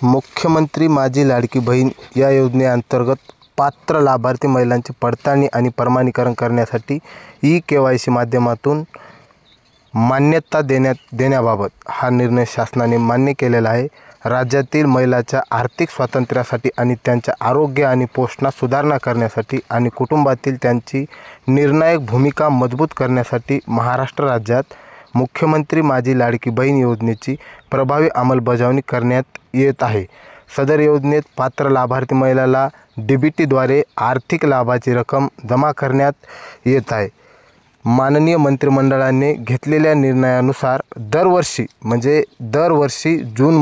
मुख्यमंत्री माझी लाडकी बहीण या योजनेअंतर्गत पात्र लाभार्थी महिलांची पडताळणी आणि प्रमाणीकरण करण्यासाठी ई-केवायसी माध्यमातून मान्यता देण्याबाबत हा निर्णय शासनाने मान्य केलेला आहे। राज्यातील महिलांच्या आर्थिक स्वातंत्र्यासाठी आणि त्यांच्या आरोग्य आणि पोषणात सुधारणा करण्यासाठी आणि कुटुंबातील त्यांची निर्णायक भूमिका मजबूत करण्यासाठी महाराष्ट्र राज्यात मुख्यमंत्री माझी लाडकी बहीण योजनेची प्रभावी अंमलबजावणी करण्यात येत आहे। सदर योजनेत पात्र लाभार्थी महिलाला डीबीटीद्वारे आर्थिक लाभाची रक्कम जमा करण्यात येत आहे। माननीय मंत्रिमंडळाने घेतलेल्या निर्णयानुसार दरवर्षी जून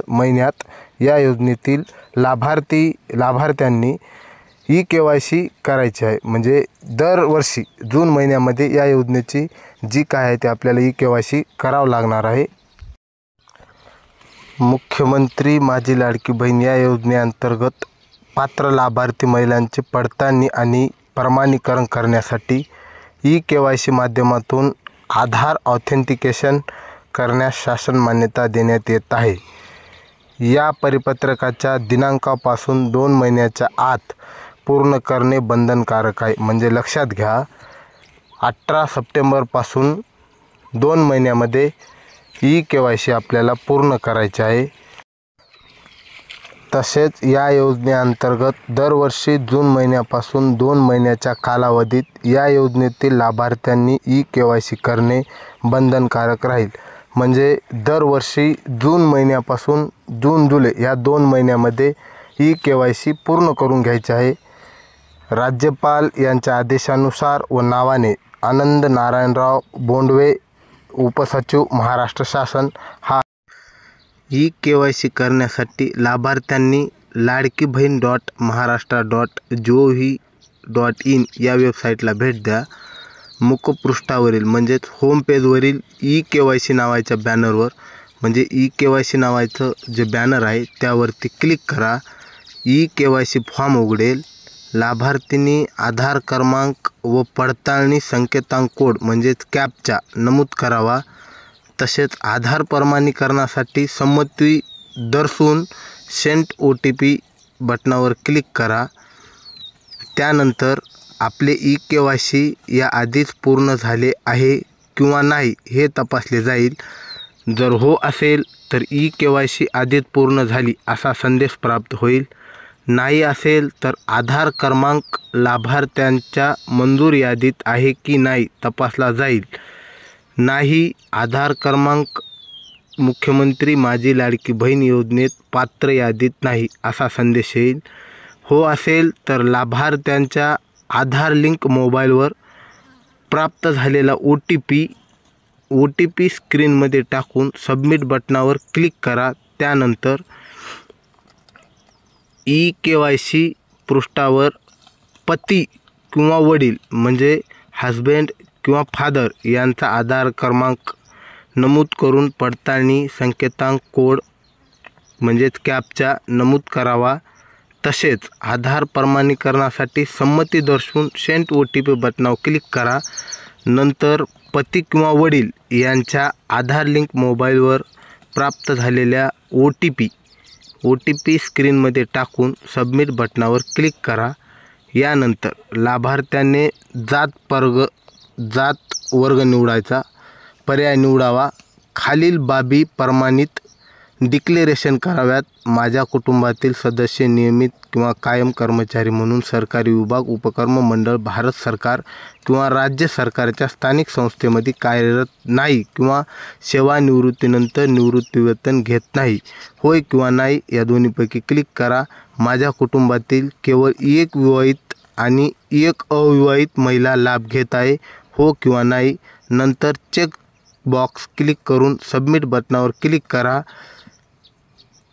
महिन्यात या योजनेतील लाभार्थ्यांनी ई-केवायसी करायची आहे। म्हणजे दरवर्षी जून महिन्यामध्ये या योजनेची जी काय आहे ते आपल्याला ई-केवायसी करावं लागणार आहे। मुख्यमंत्री माझी लाडकी बहीण या योजनेअंतर्गत पात्र लाभार्थी महिलांची पडताळणी आणि प्रमाणीकरण करण्यासाठी ई-केवायसी माध्यमातून आधार ऑथेंटिकेशन करण्यास शासन मान्यता देण्यात येत आहे। या परिपत्रकाच्या दिनांकापासून 2 महिन्याच्या आत पूर्ण करणे बंधनकारक आहे। म्हणजे लक्षात घ्या, 18 सप्टेंबरपासून 2 महिन्यामध्ये ई-केवायसी आपल्याला पूर्ण करायची आहे। तसेच या योजनेअंतर्गत दरवर्षी जून महिन्यापासून 2 महिन्याच्या कालावधीत या योजनेतील लाभार्थ्यांनी ई-केवायसी करणे बंधनकारक राहील। म्हणजे दरवर्षी जून महिन्यापासून जून-जुलै या 2 महिन्यामध्ये ई-केवायसी पूर्ण करून घ्यायची आहे। राज्यपाल यांच्या आदेशानुसार व नावाने आनंद नारायणराव बोंडवे, उपसचिव, महाराष्ट्र शासन। हा ई-केवायसी करण्यासाठी लाभार्थ्यांनी ladkibhin.maharashtra.gov.in या वेबसाईटला भेट द्या। मुखपृष्ठावरील म्हणजेच होम पेजवरील ई-केवायसी नावाच्या बॅनरवर म्हणजे ई-केवायसी नावाचं जे बॅनर आहे त्यावरती क्लिक करा। ई-केवायसी फॉर्म उघडेल। लाभार्थींनी आधार क्रमांक व पडताळणी संकेतांक कोड म्हणजेच कॅप्चा नमूद करावा। तसेच आधार प्रमाणीकरणासाठी संमती दर्शवून सेंड OTP बटनावर क्लिक करा। त्यानंतर आपले ई-केवायसी या आधीच पूर्ण झाले आहे किंवा नाही हे तपासले जाईल। जर हो असेल तर ई-केवायसी आधीच पूर्ण झाली असा संदेश प्राप्त होईल। नाही असेल तर आधार क्रमांक लाभार्थ्यांच्या मंजूर यादीत आहे की नाही तपासला जाईल। नाही, आधार क्रमांक मुख्यमंत्री माझी लाडकी बहीण योजनेत पात्र यादीत नाही असा संदेश येईल। हो असेल तर लाभार्थ्यांच्या आधार लिंक मोबाईलवर प्राप्त झालेला OTP स्क्रीनमध्ये टाकून सबमिट बटनावर क्लिक करा। त्यानंतर ई-केवायसी पृष्ठावर पती किंवा वडील म्हणजे हजबंड किंवा फादर यांचा आधार क्रमांक नमूद करून पडताळणी संकेतांक कोड म्हणजेच कॅप्चा नमूद करावा। तसेच आधार प्रमाणीकरणासाठी संमती दर्शवून सेंड OTP बटनावर क्लिक करा। नंतर पती किंवा वडील यांच्या आधार लिंक मोबाईलवर प्राप्त झालेल्या OTP स्क्रीनमध्ये टाकून सबमिट बटनावर क्लिक करा। यानंतर लाभार्थ्याने जात वर्ग निवडायचा पर्याय निवडावा। खालील बाबी प्रमाणित डिक्लेरेशन कराव्यात। माझ्या कुटुंबातील सदस्य नियमित किंवा कायम कर्मचारी म्हणून सरकारी विभाग, उपक्रम, मंडळ, भारत सरकार किंवा राज्य सरकारच्या स्थानिक संस्थेमध्ये कार्यरत नाही किंवा सेवानिवृत्तीनंतर निवृत्तीवेतन घेत नाही। होय किंवा नाही या दोन्हीपैकी क्लिक करा। माझ्या कुटुंबातील केवळ एक विवाहित आणि एक अविवाहित महिला लाभ घेत आहे। हो किंवा नाही। नंतर चेक बॉक्स क्लिक करून सबमिट बटनावर क्लिक करा।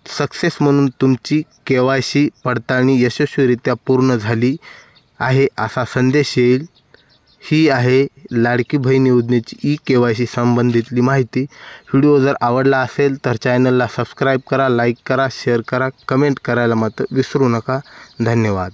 सक्सेस म्हणून तुमची केवायसी पडताळणी यशस्वीरित्या पूर्ण झाली आहे असा संदेश येईल। ही आहे लाडकी बहीण योजनेची ई-केवायसी संबंधितली माहिती। व्हिडिओ जर आवडला असेल तर चॅनलला सबस्क्राईब करा, लाईक करा, शेअर करा, कमेंट करायला मात्र विसरू नका। धन्यवाद।